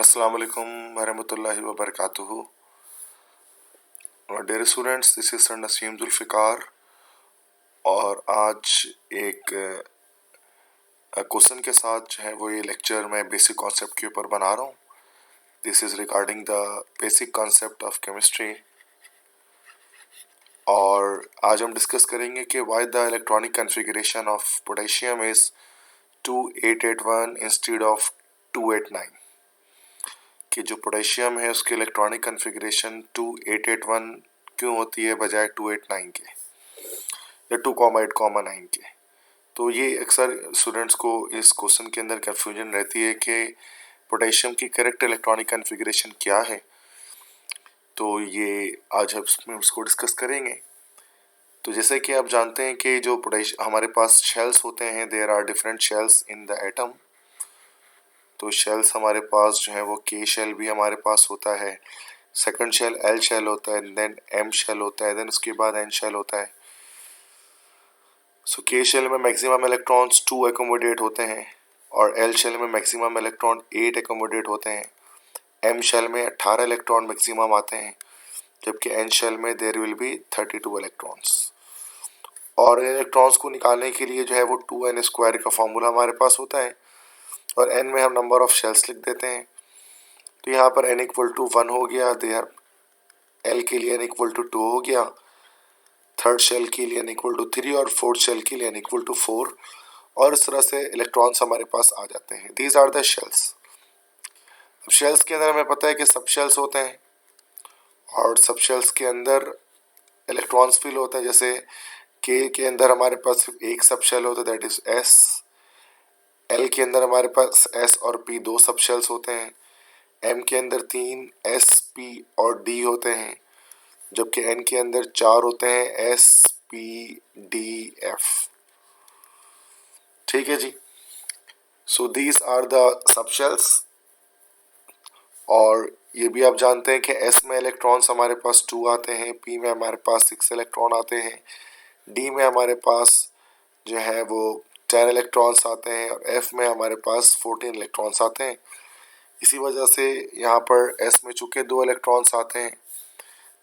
Assalamu alaikum warahmatullahi wabarakatuh. Dear students, this is Sir Naseem Zulfikar और आज एक question के साथ जो है वो ये लेक्चर मैं बेसिक कॉन्सेप्ट के ऊपर बना रहा हूँ. This is regarding the basic concept of chemistry और आज हम डिस्कस करेंगे कि why the electronic configuration of potassium is 2881 instead of 289. कि जो पोटेशियम है उसके इलेक्ट्रॉनिक कन्फिगरेशन 2881 क्यों होती है बजाय 289 के या 2,8,9 के. तो ये अक्सर स्टूडेंट्स को इस क्वेश्चन के अंदर कन्फ्यूजन रहती है कि पोटेशियम की करेक्ट इलेक्ट्रॉनिक कन्फिगरेशन क्या है. तो ये आज हम इसको डिस्कस करेंगे. तो जैसे कि आप जानते हैं कि जो हमारे पास शेल्स होते हैं, there are different shells in the atom. तो शेल्स हमारे पास जो है वो के शेल भी हमारे पास होता है, सेकंड शेल एल शेल होता है, देन एम शेल होता है, देन उसके बाद एन शेल होता है. सो के शेल में मैक्सिमम इलेक्ट्रॉन्स 2 एकोमोडेट होते हैं और एल शेल में मैक्सिमम इलेक्ट्रॉन 8 एकोमोडेट होते हैं. एम शेल में 18 इलेक्ट्रॉन मैक्सिमम आते हैं, जबकि एन शेल में देयर विल बी 32 इलेक्ट्रॉन्स. और इलेक्ट्रॉन्स को निकालने के लिए जो है वो 2n² का फॉर्मूला हमारे पास होता है और n में हम नंबर ऑफ शेल्स लिख देते हैं. तो यहाँ पर n = 1 हो गया, देयर l के लिए n = 2 हो गया, थर्ड शेल के लिए n = 3 और फोर्थ शेल के लिए n = 4. और इस तरह से इलेक्ट्रॉन्स हमारे पास आ जाते हैं. These are the shells. अब शेल्स के अंदर हमें पता है कि सब शेल्स होते हैं और सब शेल्स के अंदर इलेक्ट्रॉन्स फिल होते हैं. जैसे के अंदर हमारे पास एक सब शेल होता है, दैट इज s. एल के अंदर हमारे पास एस और पी 2 सब शेल्स होते हैं. एम के अंदर 3 एस पी और डी होते हैं, जबकि एन के अंदर 4 होते हैं, एस पी डी एफ. ठीक है जी. So these are the subshells. और ये भी आप जानते हैं कि एस में इलेक्ट्रॉन्स हमारे पास 2 आते हैं, पी में हमारे पास 6 इलेक्ट्रॉन आते हैं, डी में हमारे पास जो है वो 10 इलेक्ट्रॉन्स आते हैं और एफ में हमारे पास 14 इलेक्ट्रॉन्स आते हैं. इसी वजह से यहाँ पर एस में चूँकि 2 इलेक्ट्रॉन्स आते हैं,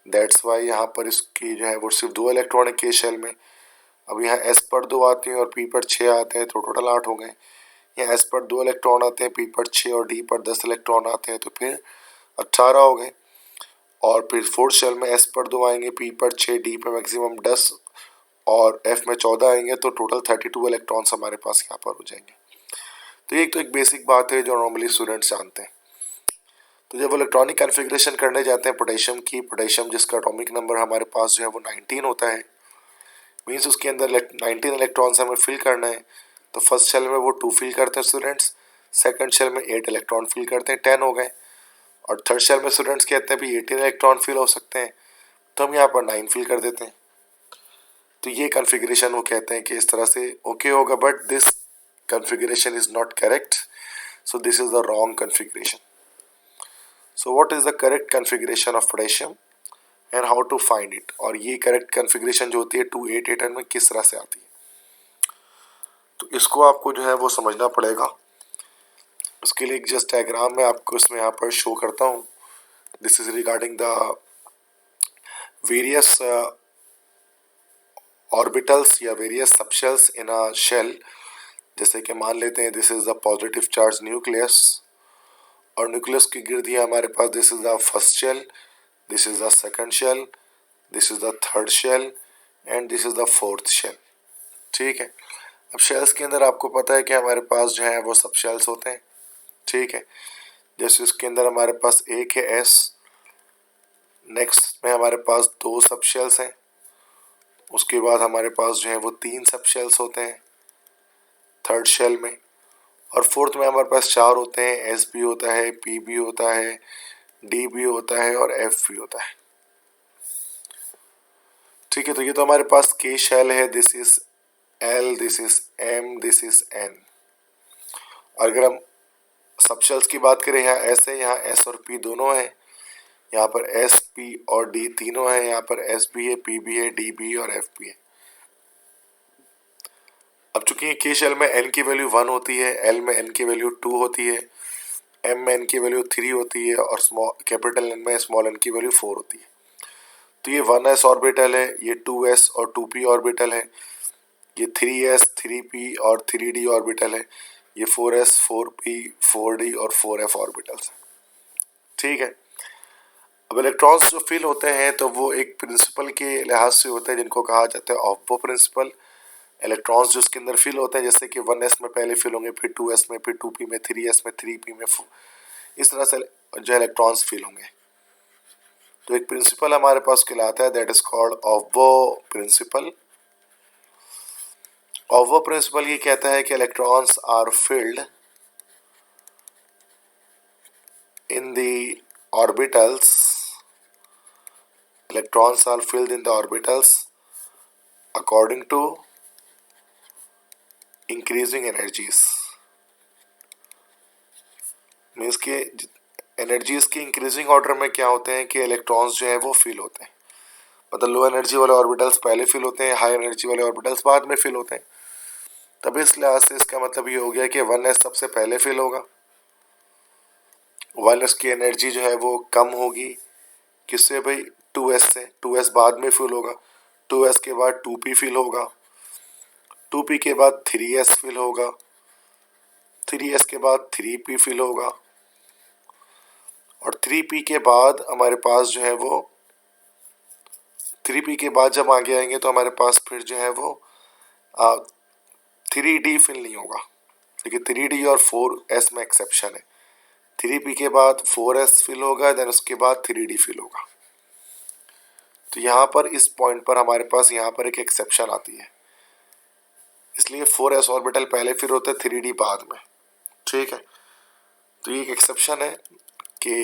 दैट्स वाई यहाँ पर इसकी जो है वो सिर्फ 2 इलेक्ट्रॉन है के शेल में. अब यहाँ एस पर 2 आते हैं और पी पर 6 आते हैं, तो टोटल 8 हो गए. यहाँ एस पर 2 इलेक्ट्रॉन आते हैं, पी पर 6 और डी पर 10 इलेक्ट्रॉन आते हैं, तो फिर 18 हो गए. और फिर फोर्थ शेल में एस पर 2 आएंगे, पी पर 6, डी पर मैक्सिमम 10 और एफ में 14 आएंगे, तो टोटल 32 इलेक्ट्रॉन्स हमारे पास यहाँ पर हो जाएंगे. तो ये एक बेसिक बात है जो नॉर्मली स्टूडेंट्स जानते हैं. तो जब इलेक्ट्रॉनिक कन्फिग्रेशन करने जाते हैं पोटेशियम की, पोटेशियम जिसका एटॉमिक नंबर हमारे पास जो है वो 19 होता है, मीन्स उसके अंदर 19 इलेक्ट्रॉन्स हमें फिल करना है. तो फर्स्ट शेल में वो 2 फिल करते हैं स्टूडेंट्स, सेकंड शेल में 8 इलेक्ट्रॉन फिल करते हैं, 10 हो गए. और थर्ड शेल में स्टूडेंट्स कहते हैं भी 18 इलेक्ट्रॉन फिल हो सकते हैं, तो हम यहाँ पर 9 फिल कर देते हैं. तो ये कन्फिग्रेशन वो कहते हैं कि इस तरह से ओके होगा, but this configuration is not correct, so this is the wrong configuration. So what is the correct configuration of potassium and how to find it? और ये correct configuration जो होती है 2881 में किस तरह से आती है, तो इसको आपको जो है वो समझना पड़ेगा. उसके लिए एक जस्ट डायग्राम मैं आपको इसमें यहाँ पर शो करता हूँ. This is regarding the various orbitals या various subshells in a shell. जैसे कि मान लेते हैं this is the positive charge nucleus और न्यूक्लियस की गिर्द है हमारे पास this is the first shell, this is the second shell, this is the third shell and this is the fourth shell. ठीक है. अब शेल्स के अंदर आपको पता है कि हमारे पास जो है वो सब शेल्स होते हैं. ठीक है. जैसे इसके अंदर हमारे पास एक है एस, नेक्स्ट में हमारे पास 2 सब शेल्स हैं, उसके बाद हमारे पास जो है वो 3 सब शेल्स होते हैं थर्ड शेल में, और फोर्थ में हमारे पास 4 होते हैं, एस भी होता है, पी भी होता है, डी भी होता है और एफ भी होता है. ठीक है. तो ये तो हमारे पास के शेल है, this is L, this is M, this is N. और अगर हम सब शेल्स की बात करें, यहाँ एस है, यहाँ एस और पी दोनों हैं, यहाँ पर एस पी और डी तीनों हैं, यहाँ पर एस भी है, पी भी है, डी भी है और एफ भी है. अब चूंकि के शेल में एन की वैल्यू 1 होती है, एल में एन की वैल्यू 2 होती है, एम में n की वैल्यू 3 होती है और कैपिटल N में स्मॉल n की वैल्यू 4 होती है। तो ये 1s ऑर्बिटल है, ये 2s और 2p ऑर्बिटल है, ये 3s 3p और 3d ऑर्बिटल है, ये 4s 4p 4d और 4f ऑर्बिटल्स हैं। ठीक है, अब इलेक्ट्रॉन्स जो फिल होते हैं तो वो एक प्रिंसिपल के लिहाज से होते हैं जिनको कहा जाता है ऑफ प्रिंसिपल। इलेक्ट्रॉन्स जो इसके अंदर फिल होते हैं जैसे कि 1s में पहले फिल होंगे, फिर 2s में, फिर 2p में, 3s में, 3p में, इस तरह से जो इलेक्ट्रॉन्स फिल होंगे। तो एक प्रिंसिपल हमारे पास कहलाता है that is called aufbau principle. Aufbau principle ये कहता है कि electrons are filled in the orbitals, electrons are filled in the orbitals according to increasing energies। Means के एनर्जीज के इंक्रीजिंग ऑर्डर में क्या होते हैं कि इलेक्ट्रॉन्स जो है वो फिल होते हैं। मतलब लो एनर्जी वाले ऑर्बिटल्स पहले फिल होते हैं, हाई एनर्जी वाले ऑर्बिटल्स बाद में फिल होते हैं। तब इस लिहाज से इसका मतलब ये हो गया कि 1s सबसे पहले फिल होगा, 1s की एनर्जी जो है वो कम होगी किससे भाई, 2s से, 2s बाद में फिल होगा, 2s के बाद 2p फिल होगा, 2p के बाद 3s फिल होगा, 3s के बाद 3p फिल होगा और 3p के बाद हमारे पास जो है वो 3p के बाद जब आगे आएंगे तो हमारे पास फिर जो है वो 3d फिल नहीं होगा। देखिए 3d और 4s में एक्सेप्शन है, 3p के बाद 4s फिल होगा, देन उसके बाद 3d फिल होगा। तो यहाँ पर इस पॉइंट पर हमारे पास यहाँ पर एक एक्सेप्शन आती है, इसलिए 4s ऑर्बिटल पहले फिर होता है, 3d बाद में। ठीक है, तो ये एक एक्सेप्शन है कि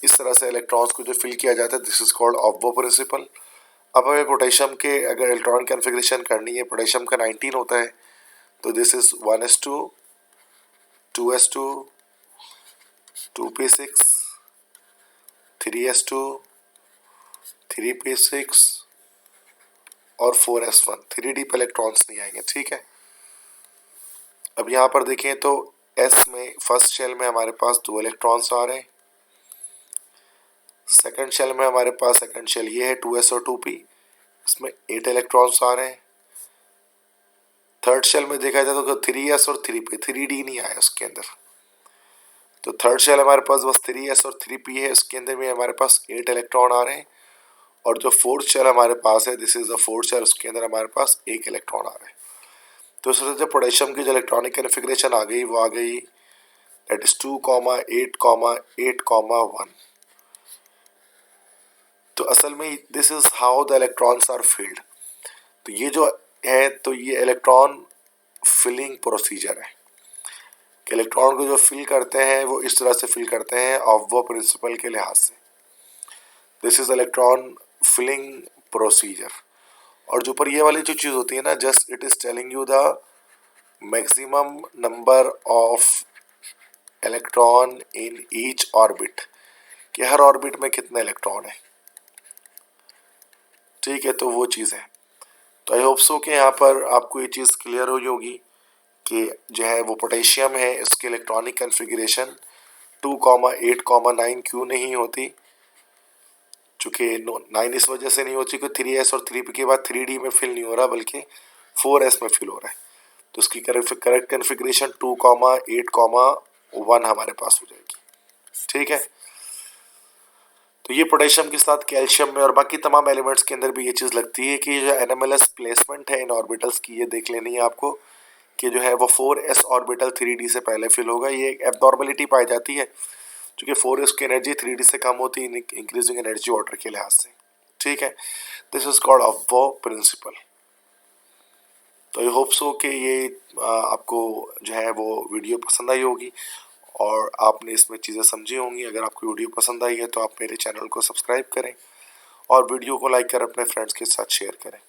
इस तरह से इलेक्ट्रॉन्स को जो फिल किया जाता है, this is called aufbau principle. अब हमें पोटेशियम के अगर इलेक्ट्रॉन कॉन्फ़िगरेशन करनी है, पोटेशियम का 19 होता है, तो this is 1s2 2s2 2p6 3s2 3p6 और 4s1। 3d पे इलेक्ट्रॉन्स नहीं आएंगे। ठीक है, अब यहाँ पर देखें तो s में फर्स्ट शेल में हमारे पास 2 इलेक्ट्रॉन्स आ रहे हैं, सेकंड शेल में हमारे पास सेकंड शेल ये है 2s और 2p, इसमें 8 इलेक्ट्रॉन्स आ रहे हैं। थर्ड शेल में देखा जाए तो 3s और 3p, 3d नहीं आया उसके अंदर, तो थर्ड शेल हमारे पास बस 3s और 3p है, उसके अंदर में हमारे पास 8 इलेक्ट्रॉन आ रहे हैं। और जो फोर्थ शेल हमारे पास है, this is the fourth shell, उसके अंदर हमारे पास 1 इलेक्ट्रॉन आ रहा है। तो इस तरह से पोटेशियम की जो इलेक्ट्रॉनिक कॉन्फ़िगरेशन आ गई वो आ गई दैट इज 2, 8, 8, 1। तो असल में this is how the electrons are filled. तो ये जो है तो ये इलेक्ट्रॉन फिलिंग प्रोसीजर है कि इलेक्ट्रॉन को जो फिल करते हैं वो इस तरह से फिल करते हैं ऑफ प्रिंसिपल के लिहाज से। This is electron filling procedure. और जो ऊपर ये वाली जो चीज़ होती है ना, just it is telling you the maximum number of electron in each orbit, कि हर ऑर्बिट में कितने इलेक्ट्रॉन है। ठीक है, तो वो चीज़ है। तो आई होप सो कि यहाँ पर आपको ये चीज़ क्लियर हुई होगी कि जो है वो पोटेशियम है, इसके इलेक्ट्रॉनिक कॉन्फ़िगरेशन 2, 8, 9 क्यों नहीं होती। चूँकि 9 इस वजह से नहीं होती कि 3s और 3p के बाद 3d में फिल नहीं हो रहा बल्कि 4s में फिल हो रहा है। तो उसकी करेक्ट कॉन्फ़िगरेशन 2, 8, 1 हमारे पास हो जाएगी। ठीक है, तो ये पोटेशियम के साथ कैल्शियम में और बाकी तमाम एलिमेंट्स के अंदर भी ये चीज़ लगती है कि जो NMLS प्लेसमेंट है इन ऑर्बिटल्स की, ये देख लेनी है आपको कि जो है वो 4s ऑर्बिटल 3d से पहले फिल होगा। ये एक एब्नॉर्मलिटी पाई जाती है क्योंकि 4s की एनर्जी 3d से कम होती है इंक्रीजिंग एनर्जी ऑर्डर के लिहाज से। ठीक है, this is called aufbau principle. तो आई होप सो कि ये आपको जो है वो वीडियो पसंद आई होगी और आपने इसमें चीज़ें समझी होंगी। अगर आपको वीडियो पसंद आई है तो आप मेरे चैनल को सब्सक्राइब करें और वीडियो को लाइक कर अपने फ्रेंड्स के साथ शेयर करें।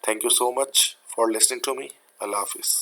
Thank you so much for listening to me. अल्लाह हाफिज़।